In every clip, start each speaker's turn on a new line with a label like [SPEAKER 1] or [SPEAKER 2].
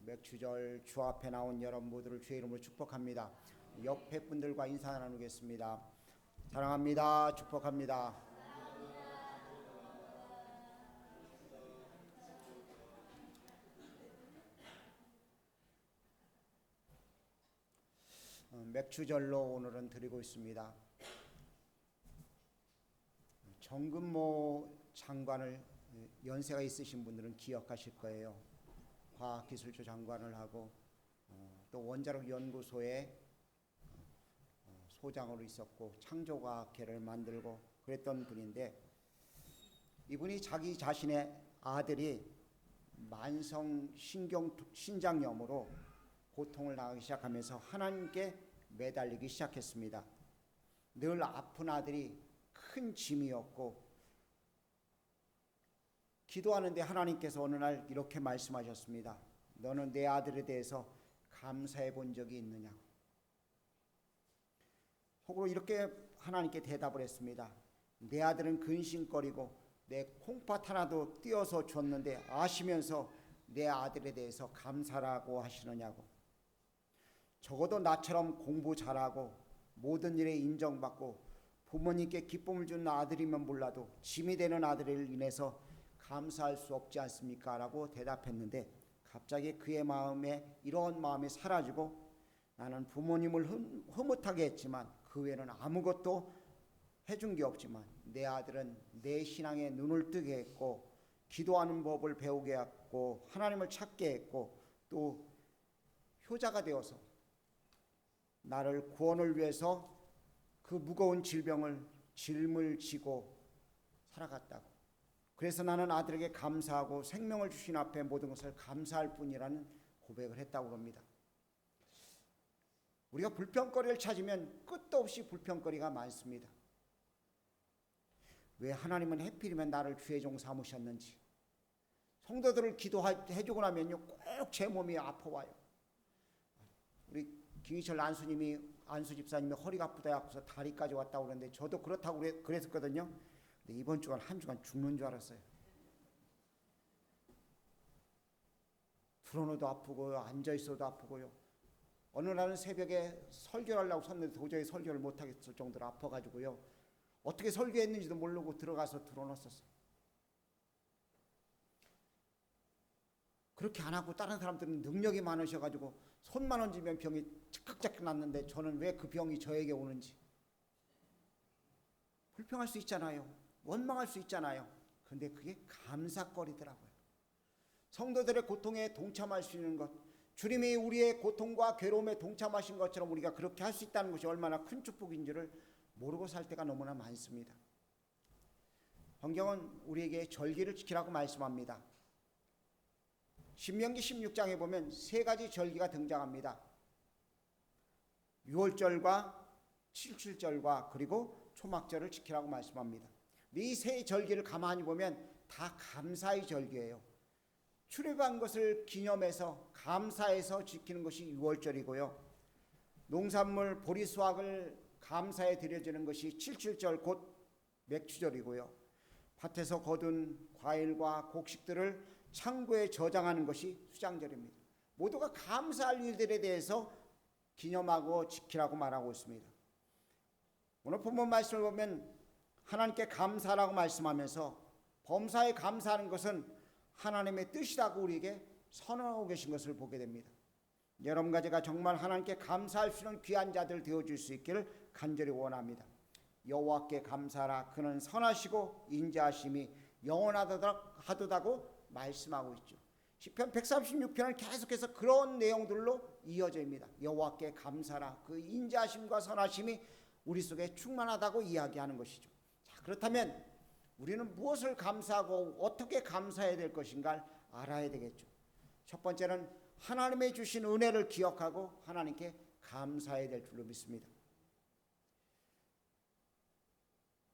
[SPEAKER 1] 맥주절 주 앞에 나온 여러분 모두를 주의 이름으로 축복합니다. 옆에 분들과 인사 나누겠습니다. 사랑합니다. 축복합니다. 맥주절로 오늘은 드리고 있습니다. 정근모 장관을 연세가 있으신 분들은 기억하실 거예요. 과학기술처 장관을 하고 또 원자력 연구소에 소장으로 있었고 창조과학회를 만들고 그랬던 분인데, 이분이 자기 자신의 아들이 만성 신장염으로 고통을 당하기 시작하면서 하나님께 매달리기 시작했습니다. 늘 아픈 아들이 큰 짐이었고, 기도하는데 하나님께서 어느 날 이렇게 말씀하셨습니다. 너는 내 아들에 대해서 감사해 본 적이 있느냐? 속으로 이렇게 하나님께 대답을 했습니다. 내 아들은 근심거리고 내 콩팥 하나도 띄어서 줬는데 아시면서 내 아들에 대해서 감사라고 하시느냐고. 적어도 나처럼 공부 잘하고 모든 일에 인정받고 부모님께 기쁨을 주는 아들이면 몰라도 짐이 되는 아들을 인해서 감사할 수 없지 않습니까? 라고 대답했는데, 갑자기 그의 마음에 이런 마음이 사라지고, 나는 부모님을 흐뭇하게 했지만 그 외에는 아무것도 해준 게 없지만 내 아들은 내 신앙에 눈을 뜨게 했고 기도하는 법을 배우게 했고 하나님을 찾게 했고 또 효자가 되어서 나를 구원을 위해서 그 무거운 질병을 짊어지고 살아갔다고. 그래서 나는 아들에게 감사하고 생명을 주신 앞에 모든 것을 감사할 뿐이라는 고백을 했다고 합니다. 우리가 불평거리를 찾으면 끝도 없이 불평거리가 많습니다. 왜 하나님은 하필이면 나를 주의 종 삼으셨는지. 성도들을 기도해주고 나면요 꼭 제 몸이 아파와요. 우리 김희철 안수 집사님이 허리가 아프다 해서 다리까지 왔다고 그러는데 저도 그렇다고 그랬었거든요. 근데 이번 주간 한 주간 죽는 줄 알았어요. 들어놓도 아프고요, 앉아있어도 아프고요. 어느 날은 새벽에 설교를 하려고 섰는데 도저히 설교를 못하겠을 정도로 아파가지고요. 어떻게 설교했는지도 모르고 들어가서 들어놨었어요. 그렇게 안 하고 다른 사람들은 능력이 많으셔가지고 손만 얹으면 병이 즉각 났는데 저는 왜 그 병이 저에게 오는지. 불평할 수 있잖아요. 원망할 수 있잖아요. 그런데 그게 감사거리더라고요. 성도들의 고통에 동참할 수 있는 것, 주님이 우리의 고통과 괴로움에 동참하신 것처럼 우리가 그렇게 할 수 있다는 것이 얼마나 큰 축복인지를 모르고 살 때가 너무나 많습니다. 성경은 우리에게 절기를 지키라고 말씀합니다. 신명기 16장에 보면 세 가지 절기가 등장합니다. 유월절과 칠칠절과 그리고 초막절을 지키라고 말씀합니다. 이 세 절기를 가만히 보면 다 감사의 절기예요. 출애굽한 것을 기념해서 감사해서 지키는 것이 유월절이고요. 농산물 보리 수확을 감사해 드려지는 것이 칠칠절 곧 맥주절이고요. 밭에서 거둔 과일과 곡식들을 창고에 저장하는 것이 수장절입니다. 모두가 감사할 일들에 대해서 기념하고 지키라고 말하고 있습니다. 오늘 본문 말씀을 보면 하나님께 감사라고 말씀하면서 범사에 감사하는 것은 하나님의 뜻이라고 우리에게 선언하고 계신 것을 보게 됩니다. 여러분과 제가 정말 하나님께 감사할 수 있는 귀한 자들 되어줄 수 있기를 간절히 원합니다. 여호와께 감사하라. 그는 선하시고 인자하심이 영원하도다고 말씀하고 있죠. 시편 136편은 계속해서 그런 내용들로 이어집니다. 여호와께 감사하라. 그 인자하심과 선하심이 우리 속에 충만하다고 이야기하는 것이죠. 자, 그렇다면 우리는 무엇을 감사하고 어떻게 감사해야 될 것인가를 알아야 되겠죠. 첫 번째는 하나님의 주신 은혜를 기억하고 하나님께 감사해야 될 줄로 믿습니다.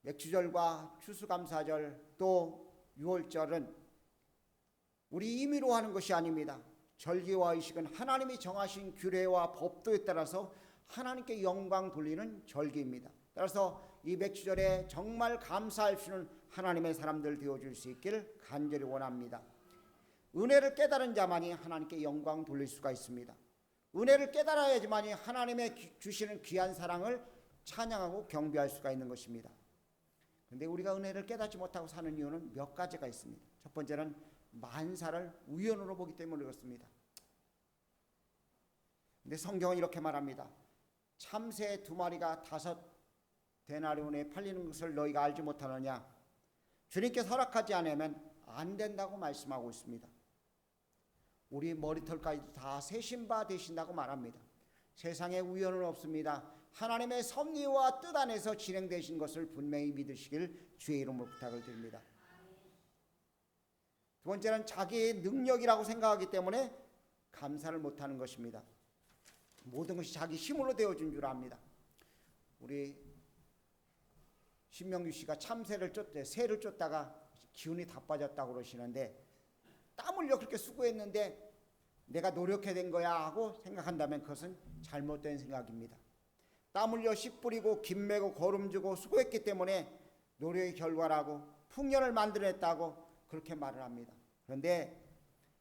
[SPEAKER 1] 맥주절과 추수감사절 또 유월절은 우리 임의로 하는 것이 아닙니다. 절기와 의식은 하나님이 정하신 규례와 법도에 따라서 하나님께 영광 돌리는 절기입니다. 따라서 이 맥주절에 정말 감사할 수 있는 하나님의 사람들 되어줄 수 있기를 간절히 원합니다. 은혜를 깨달은 자만이 하나님께 영광 돌릴 수가 있습니다. 은혜를 깨달아야지만이 하나님의 주시는 귀한 사랑을 찬양하고 경배할 수가 있는 것입니다. 그런데 우리가 은혜를 깨닫지 못하고 사는 이유는 몇 가지가 있습니다. 첫 번째는 만사를 우연으로 보기 때문에 그렇습니다. 근데 성경은 이렇게 말합니다. 참새 2마리가 5데나리온에 팔리는 것을 너희가 알지 못하느냐? 주님께서 허락하지 않으면 안 된다고 말씀하고 있습니다. 우리 머리털까지 다 세신 바 되신다고 말합니다. 세상에 우연은 없습니다. 하나님의 섭리와 뜻 안에서 진행되신 것을 분명히 믿으시길 주의 이름으로 부탁을 드립니다. 두 번째는 자기의 능력이라고 생각하기 때문에 감사를 못하는 것입니다. 모든 것이 자기 힘으로 되어준 줄 압니다. 우리 신명규 씨가 참새를 쫓대 새를 쫓다가 기운이 다 빠졌다고 그러시는데, 땀 흘려 그렇게 수고했는데 내가 노력해야 된 거야 하고 생각한다면 그것은 잘못된 생각입니다. 땀 흘려 씨 뿌리고 김 메고 거름주고 수고했기 때문에 노력의 결과라고 풍년을 만들어냈다고 그렇게 말을 합니다. 그런데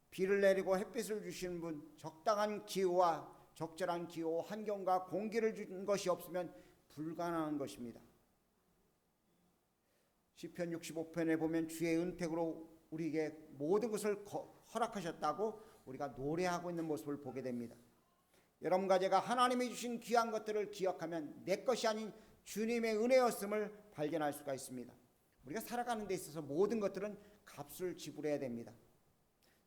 [SPEAKER 1] 비를 내리고 햇빛을 주시는 분, 적당한 기후와 적절한 기후, 환경과 공기를 준 것이 없으면 불가능한 것입니다. 시편 65편에 보면 주의 은택으로 우리에게 모든 것을 허락하셨다고 우리가 노래하고 있는 모습을 보게 됩니다. 여러분과 제가 하나님이 주신 귀한 것들을 기억하면 내 것이 아닌 주님의 은혜였음을 발견할 수가 있습니다. 우리가 살아가는 데 있어서 모든 것들은 값을 지불해야 됩니다.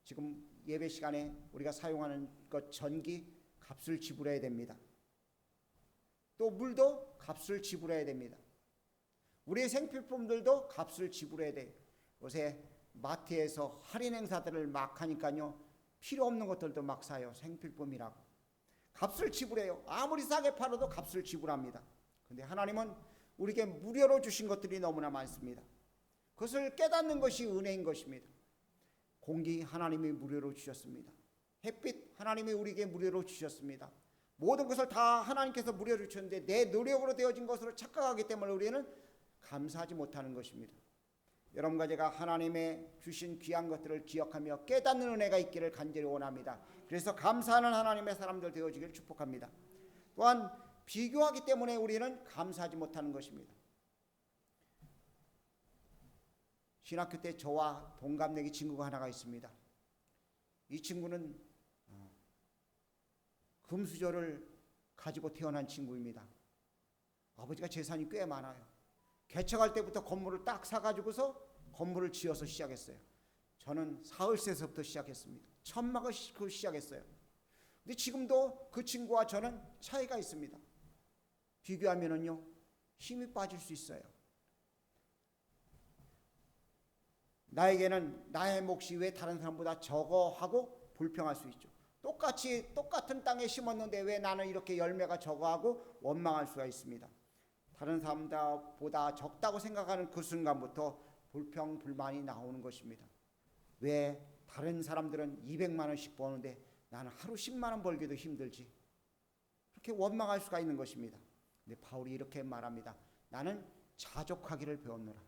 [SPEAKER 1] 지금 예배 시간에 우리가 사용하는 것, 전기 값을 지불해야 됩니다. 또 물도 값을 지불해야 됩니다. 우리의 생필품들도 값을 지불해야 돼요. 요새 마트에서 할인 행사들을 막 하니까요, 필요 없는 것들도 막 사요. 생필품이라고 값을 지불해요. 아무리 싸게 팔아도 값을 지불합니다. 그런데 하나님은 우리에게 무료로 주신 것들이 너무나 많습니다. 그것을 깨닫는 것이 은혜인 것입니다. 공기 하나님이 무료로 주셨습니다. 햇빛 하나님이 우리에게 무료로 주셨습니다. 모든 것을 다 하나님께서 무료로 주셨는데 내 노력으로 되어진 것으로 착각하기 때문에 우리는 감사하지 못하는 것입니다. 여러분과 제가 하나님의 주신 귀한 것들을 기억하며 깨닫는 은혜가 있기를 간절히 원합니다. 그래서 감사하는 하나님의 사람들 되어지기를 축복합니다. 또한 비교하기 때문에 우리는 감사하지 못하는 것입니다. 신학교 때 저와 동갑내기 친구가 하나가 있습니다. 이 친구는 금수저를 가지고 태어난 친구입니다. 아버지가 재산이 꽤 많아요. 개척할 때부터 건물을 딱 사가지고서 건물을 지어서 시작했어요. 저는 40세서부터 시작했습니다. 천막을 싣고 시작했어요. 근데 지금도 그 친구와 저는 차이가 있습니다. 비교하면은요, 힘이 빠질 수 있어요. 나에게는 나의 몫이 왜 다른 사람보다 적어 하고 불평할 수 있죠. 똑같은 땅에 심었는데 왜 나는 이렇게 열매가 적어 하고 원망할 수가 있습니다. 다른 사람보다 적다고 생각하는 그 순간부터 불평, 불만이 나오는 것입니다. 왜 다른 사람들은 200만 원씩 버는데 나는 하루 10만 원 벌기도 힘들지? 그렇게 원망할 수가 있는 것입니다. 근데 바울이 이렇게 말합니다. 나는 자족하기를 배웠노라.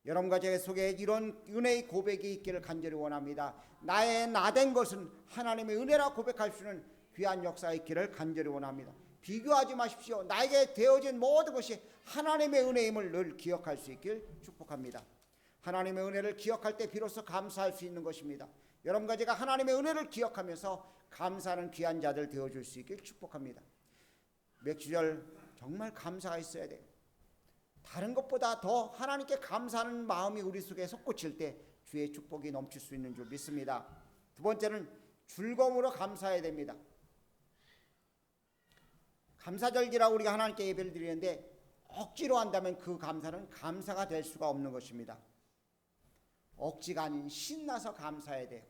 [SPEAKER 1] 여러분과 제 속에 이런 은혜의 고백이 있기를 간절히 원합니다. 나의 나된 것은 하나님의 은혜라 고백할 수 있는 귀한 역사가 있기를 간절히 원합니다. 비교하지 마십시오. 나에게 되어진 모든 것이 하나님의 은혜임을 늘 기억할 수 있길 축복합니다. 하나님의 은혜를 기억할 때 비로소 감사할 수 있는 것입니다. 여러분과 제가 하나님의 은혜를 기억하면서 감사하는 귀한 자들 되어줄 수 있길 축복합니다. 맥주절 정말 감사가 있어야 돼요. 다른 것보다 더 하나님께 감사하는 마음이 우리 속에 솟구칠 때 주의 축복이 넘칠 수 있는 줄 믿습니다. 두 번째는 즐거움으로 감사해야 됩니다. 감사절기라고 우리가 하나님께 예배를 드리는데 억지로 한다면 그 감사는 감사가 될 수가 없는 것입니다. 억지가 아닌 신나서 감사해야 돼요.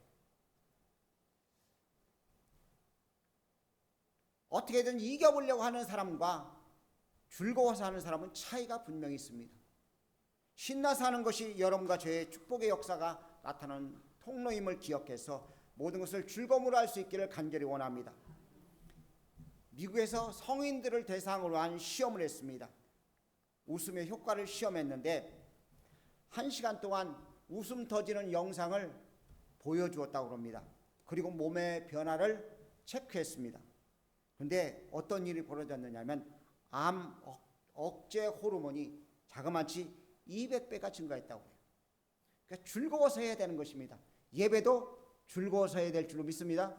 [SPEAKER 1] 어떻게든 이겨보려고 하는 사람과 즐거워서 하는 사람은 차이가 분명히 있습니다. 신나서 하는 것이 여러분과 저의 축복의 역사가 나타나는 통로임을 기억해서 모든 것을 즐거움으로 할 수 있기를 간절히 원합니다. 미국에서 성인들을 대상으로 한 시험을 했습니다. 웃음의 효과를 시험했는데 1시간 동안 웃음 터지는 영상을 보여주었다고 합니다. 그리고 몸의 변화를 체크했습니다. 그런데 어떤 일이 벌어졌느냐면 암 억제 호르몬이 자그마치 200배가 증가했다고 해요. 그러니까 즐거워서 해야 되는 것입니다. 예배도 즐거워서 해야 될 줄로 믿습니다.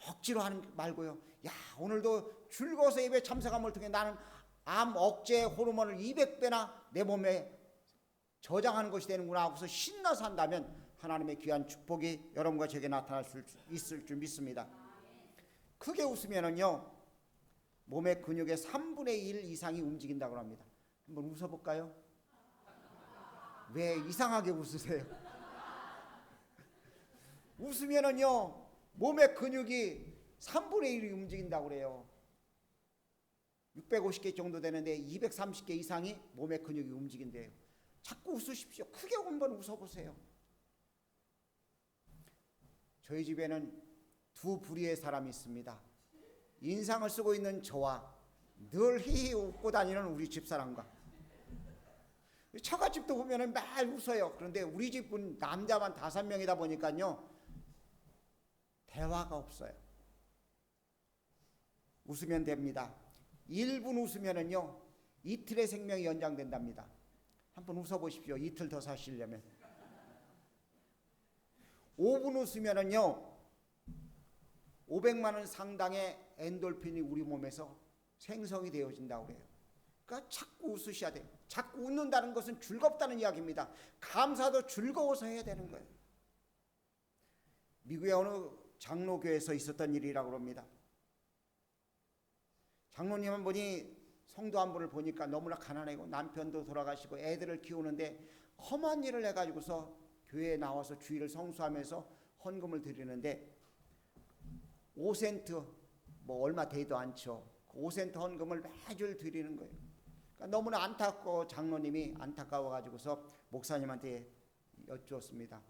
[SPEAKER 1] 억지로 하는 말고요. 야, 오늘도 즐거워서 예배 참석함을 통해 나는 암 억제 호르몬을 200배나 내 몸에 저장하는 것이 되는구나 하고서 신나서 한다면 하나님의 귀한 축복이 여러분과 제게 나타날 수 있을 줄 믿습니다. 크게 웃으면은요, 몸의 근육의 3분의 1 이상이 움직인다고 합니다. 한번 웃어볼까요? 왜 이상하게 웃으세요? 웃으면은요, 몸의 근육이 3분의 1이 움직인다고 그래요. 650개 정도 되는데 230개 이상이 몸의 근육이 움직인대요. 자꾸 웃으십시오. 크게 한번 웃어보세요. 저희 집에는 두 부류의 사람이 있습니다. 인상을 쓰고 있는 저와 늘 히히 웃고 다니는 우리 집사람과. 처갓집도 보면 매 웃어요. 그런데 우리 집은 남자만 5명이다 보니까요, 대화가 없어요. 웃으면 됩니다. 1분 웃으면은요, 이틀의 생명이 연장된답니다. 한번 웃어보십시오. 이틀 더 사시려면. 5분 웃으면은요, 500만 원 상당의 엔돌핀이 우리 몸에서 생성이 되어진다고 그래요. 그러니까 자꾸 웃으셔야 돼요. 자꾸 웃는다는 것은 즐겁다는 이야기입니다. 감사도 즐거워서 해야 되는 거예요. 미국의 어느 장로교에서 있었던 일이라고 합니다. 장로님 한 분이 성도 한 분을 보니까 너무나 가난하고 남편도 돌아가시고 애들을 키우는데 험한 일을 해가지고서 교회에 나와서 주일을 성수하면서 헌금을 드리는데 5센트, 뭐 얼마 되지도 않죠. 그 5센트 헌금을 매주 드리는 거예요. 그러니까 너무나 안타까워 장로님이 안타까워가지고서 목사님한테 여쭈었습니다.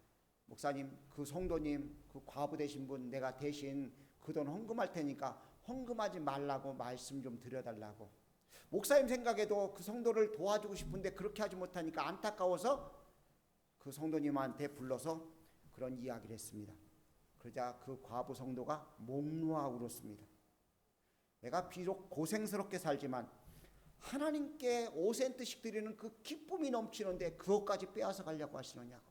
[SPEAKER 1] 목사님, 그 성도님, 그 과부 되신 분 내가 대신 그 돈 헌금할 테니까 헌금하지 말라고 말씀 좀 드려달라고. 목사님 생각에도 그 성도를 도와주고 싶은데 그렇게 하지 못하니까 안타까워서 그 성도님한테 불러서 그런 이야기를 했습니다. 그러자 그 과부 성도가 목 놓아 울었습니다. 내가 비록 고생스럽게 살지만 하나님께 5센트씩 드리는 그 기쁨이 넘치는데 그것까지 빼앗아 가려고 하시느냐고.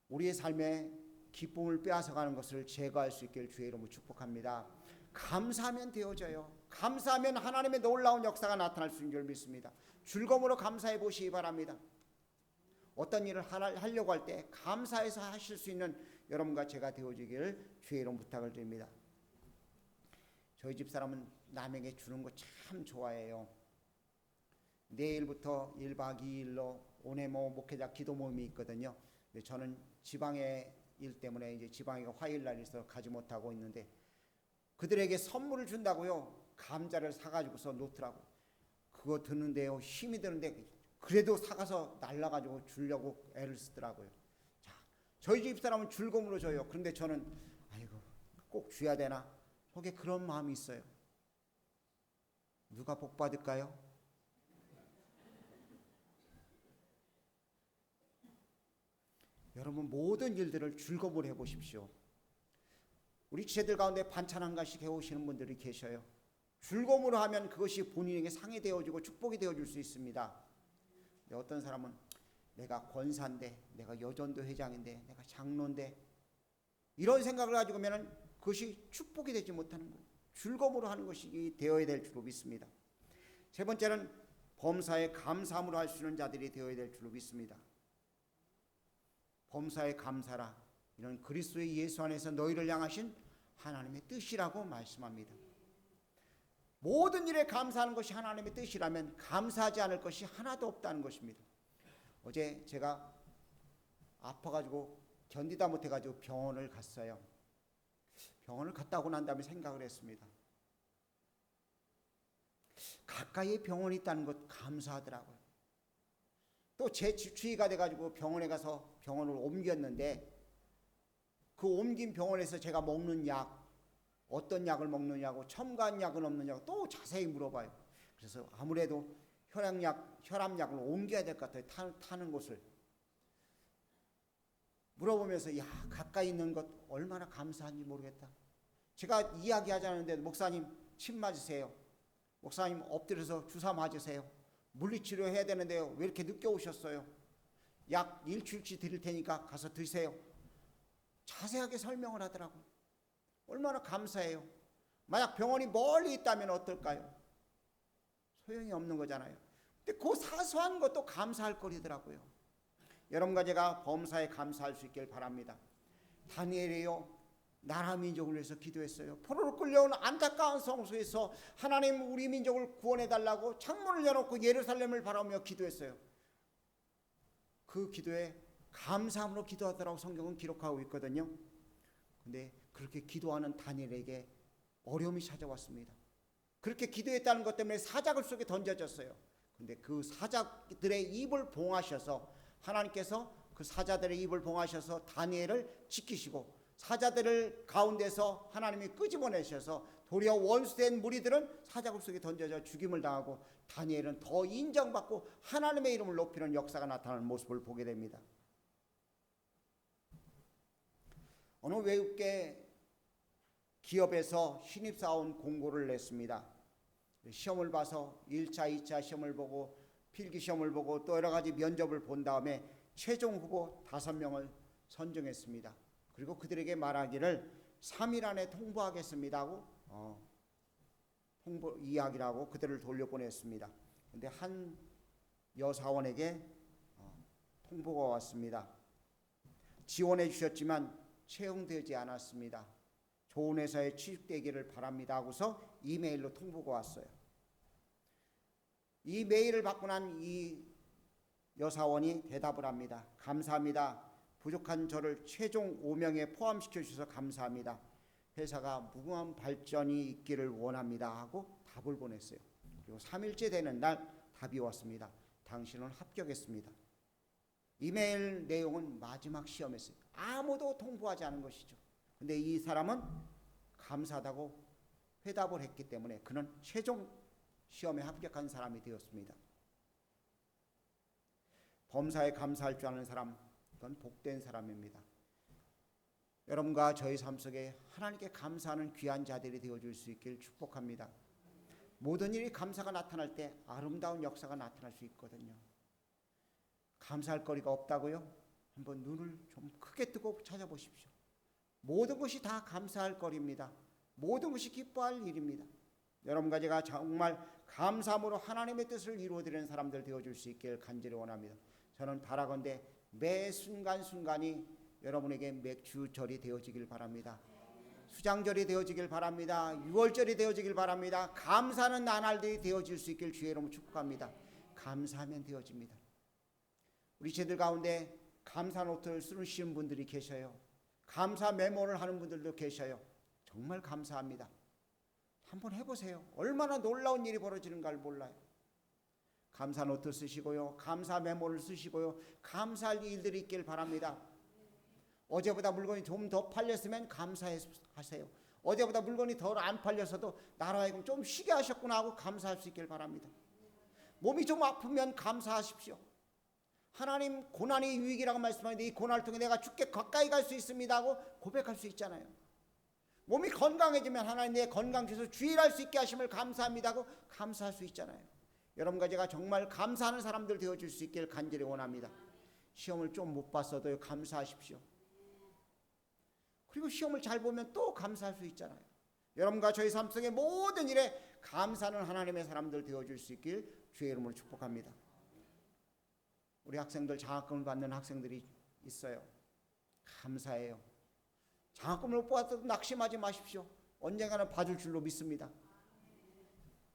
[SPEAKER 1] 우리의 삶에 기쁨을 빼앗아가는 것을 제거할 수 있기를 주의 이름으로 축복합니다. 감사하면 되어져요. 감사하면 하나님의 놀라운 역사가 나타날 수 있는 줄 믿습니다. 즐거움으로 감사해 보시기 바랍니다. 어떤 일을 하려고 할 때 감사해서 하실 수 있는 여러분과 제가 되어지기를 주의 이름 부탁을 드립니다. 저희 집사람은 남에게 주는 거 참 좋아해요. 내일부터 1박 2일로 오네모 목회자 기도 모임이 있거든요. 근데 저는 지방의 일 때문에 이제 지방에가 화요일날 있어서 가지 못하고 있는데 그들에게 선물을 준다고요. 감자를 사가지고서 놓더라고요. 그거 드는데요, 힘이 드는데 그래도 사가서 날라가지고 주려고 애를 쓰더라고요. 자, 저희 집 사람은 즐거움으로 줘요. 그런데 저는 아이고 꼭 줘야 되나? 속에 그런 마음이 있어요. 누가 복 받을까요? 여러분 모든 일들을 즐거움으로 해보십시오. 우리 지체들 가운데 반찬 한 가지씩 해오시는 분들이 계셔요. 즐거움으로 하면 그것이 본인에게 상이 되어지고 축복이 되어줄 수 있습니다. 근데 어떤 사람은 내가 권사인데, 내가 여전도 회장인데, 내가 장로인데 이런 생각을 가지고 하면 그것이 축복이 되지 못하는 거예요. 즐거움으로 하는 것이 되어야 될 줄로 믿습니다. 세 번째는 범사에 감사함으로 할 수 있는 자들이 되어야 될 줄로 믿습니다. 범사에 감사라. 이런 그리스도의 예수 안에서 너희를 향하신 하나님의 뜻이라고 말씀합니다. 모든 일에 감사하는 것이 하나님의 뜻이라면 감사하지 않을 것이 하나도 없다는 것입니다. 어제 제가 아파가지고 견디다 못해가지고 병원을 갔어요. 병원을 갔다 오고 난 다음에 생각을 했습니다. 가까이에 병원이 있다는 것 감사하더라고요. 또 제 주치의가 돼가지고 병원에 가서 병원을 옮겼는데 그 옮긴 병원에서 제가 먹는 약, 어떤 약을 먹느냐고, 첨가한 약은 없느냐고 또 자세히 물어봐요. 그래서 아무래도 혈압약을 옮겨야 될 것 같아요. 타는 곳을. 물어보면서 야, 가까이 있는 것 얼마나 감사한지 모르겠다. 제가 이야기하지 않았는데 목사님 침 맞으세요. 목사님 엎드려서 주사 맞으세요. 물리치료 해야 되는데요. 왜 이렇게 늦게 오셨어요? 약 일주일치 드릴 테니까 가서 드세요. 자세하게 설명을 하더라고요. 얼마나 감사해요. 만약 병원이 멀리 있다면 어떨까요? 소용이 없는 거잖아요. 근데 그 사소한 것도 감사할 거리더라고요. 여러분과 제가 범사에 감사할 수 있길 바랍니다. 다니엘이요, 나라 민족을 위해서 기도했어요. 포로로 끌려온 안타까운 성소에서 하나님 우리 민족을 구원해달라고 창문을 열어놓고 예루살렘을 바라보며 기도했어요. 그 기도에 감사함으로 기도하더라고 성경은 기록하고 있거든요. 근데 그렇게 기도하는 다니엘에게 어려움이 찾아왔습니다. 그렇게 기도했다는 것 때문에 사자굴 속에 던져졌어요. 근데 그 사자들의 입을 봉하셔서 하나님께서 그 사자들의 입을 봉하셔서 다니엘을 지키시고 사자들을 가운데서 하나님이 끄집어내셔서 도리어 원수된 무리들은 사자굴 속에 던져져 죽임을 당하고 다니엘은 더 인정받고 하나님의 이름을 높이는 역사가 나타나는 모습을 보게 됩니다. 어느 외국계 기업에서 신입사원 공고를 냈습니다. 시험을 봐서 1차, 2차 시험을 보고 필기시험을 보고 또 여러 가지 면접을 본 다음에 최종 후보 5명을 선정했습니다. 그리고 그들에게 말하기를 3일 안에 통보하겠습니다 하고 통보 이야기라고 그들을 돌려보냈습니다. 그런데 한 여사원에게 통보가 왔습니다. 지원해 주셨지만 채용되지 않았습니다. 좋은 회사에 취직되기를 바랍니다 하고서 이메일로 통보가 왔어요. 이 메일을 받고 난 이 여사원이 대답을 합니다. 감사합니다. 부족한 저를 최종 5명에 포함시켜 주셔서 감사합니다. 회사가 무궁한 발전이 있기를 원합니다 하고 답을 보냈어요. 그리고 3일째 되는 날 답이 왔습니다. 당신은 합격했습니다. 이메일 내용은 마지막 시험이었어요. 아무도 통보하지 않은 것이죠. 근데 이 사람은 감사하다고 회답을 했기 때문에 그는 최종 시험에 합격한 사람이 되었습니다. 범사에 감사할 줄 아는 사람, 그건 복된 사람입니다. 여러분과 저희 삶 속에 하나님께 감사하는 귀한 자들이 되어줄 수 있길 축복합니다. 모든 일이 감사가 나타날 때 아름다운 역사가 나타날 수 있거든요. 감사할 거리가 없다고요? 한번 눈을 좀 크게 뜨고 찾아보십시오. 모든 것이 다 감사할 거리입니다. 모든 것이 기뻐할 일입니다. 여러분과 제가 정말 감사함으로 하나님의 뜻을 이루어드리는 사람들 되어줄 수 있길 간절히 원합니다. 저는 바라건대 매 순간순간이 여러분에게 맥주절이 되어지길 바랍니다. 수장절이 되어지길 바랍니다. 6월절이 되어지길 바랍니다. 감사하는 나날들이 되어질 수 있길 주의 이름으로 축복합니다. 감사하면 되어집니다. 우리 제들 가운데 감사 노트를 쓰시는 분들이 계셔요. 감사 메모를 하는 분들도 계셔요. 정말 감사합니다. 한번 해보세요. 얼마나 놀라운 일이 벌어지는가를 몰라요. 감사 노트 쓰시고요. 감사 메모를 쓰시고요. 감사할 일들이 있길 바랍니다. 어제보다 물건이 좀 더 팔렸으면 감사하세요. 어제보다 물건이 덜 안 팔려서도 나로 하여금 좀 쉬게 하셨구나 하고 감사할 수 있길 바랍니다. 몸이 좀 아프면 감사하십시오. 하나님 고난이 유익이라고 말씀하는데 이 고난을 통해 내가 주께 가까이 갈 수 있습니다 하고 고백할 수 있잖아요. 몸이 건강해지면 하나님 내 건강 주셔서 주일할 수 있게 하심을 감사합니다 하고 감사할 수 있잖아요. 여러분과 제가 정말 감사하는 사람들 되어줄 수 있길 간절히 원합니다. 시험을 좀 못 봤어도 감사하십시오. 그리고 시험을 잘 보면 또 감사할 수 있잖아요. 여러분과 저희 삶 속의 모든 일에 감사하는 하나님의 사람들 되어줄 수 있길 주의 이름으로 축복합니다. 우리 학생들 장학금을 받는 학생들이 있어요. 감사해요. 장학금을 못 받아도 낙심하지 마십시오. 언젠가는 받을 줄로 믿습니다.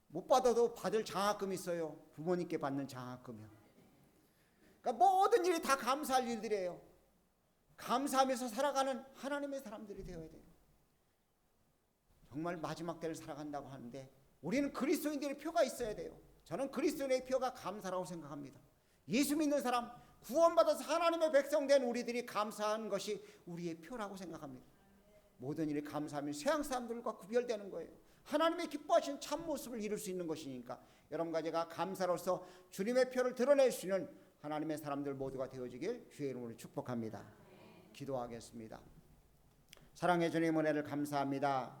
[SPEAKER 1] 못 받아도 받을 장학금이 있어요. 부모님께 받는 장학금이요. 그러니까 모든 일이 다 감사할 일들이에요. 감사하면서 살아가는 하나님의 사람들이 되어야 돼요. 정말 마지막 때를 살아간다고 하는데 우리는 그리스도인들의 표가 있어야 돼요. 저는 그리스도인의 표가 감사라고 생각합니다. 예수 믿는 사람, 구원받아서 하나님의 백성 된 우리들이 감사하는 것이 우리의 표라고 생각합니다. 모든 일이 감사하면 세상 사람들과 구별되는 거예요. 하나님의 기뻐하시는 참모습을 이룰 수 있는 것이니까 여러분과 제가 감사로서 주님의 표를 드러낼 수 있는 하나님의 사람들 모두가 되어지길 주의 이름으로 축복합니다. 기도하겠습니다. 사랑의 주님, 은혜를 감사합니다.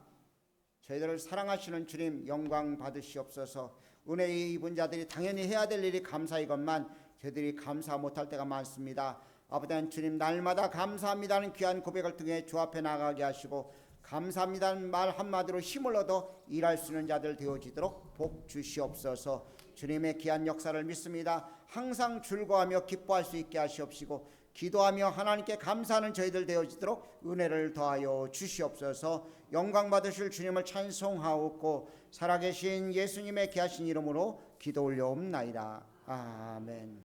[SPEAKER 1] 저희들을 사랑하시는 주님 영광 받으시옵소서. 은혜 입은 자들이 당연히 해야 될 일이 감사이건만 저희들이 감사 못할 때가 많습니다. 아버지 주님, 날마다 감사합니다는 귀한 고백을 통해 주 앞에 나가게 하시고 감사합니다는 말 한마디로 힘을 얻어 일할 수 있는 자들 되어지도록 복 주시옵소서. 주님의 귀한 역사를 믿습니다. 항상 즐거워하며 기뻐할 수 있게 하시옵시고 기도하며 하나님께 감사하는 저희들 되어지도록 은혜를 더하여 주시옵소서. 영광 받으실 주님을 찬송하옵고 살아계신 예수님의 귀하신 이름으로 기도 올려옵나이다. 아멘.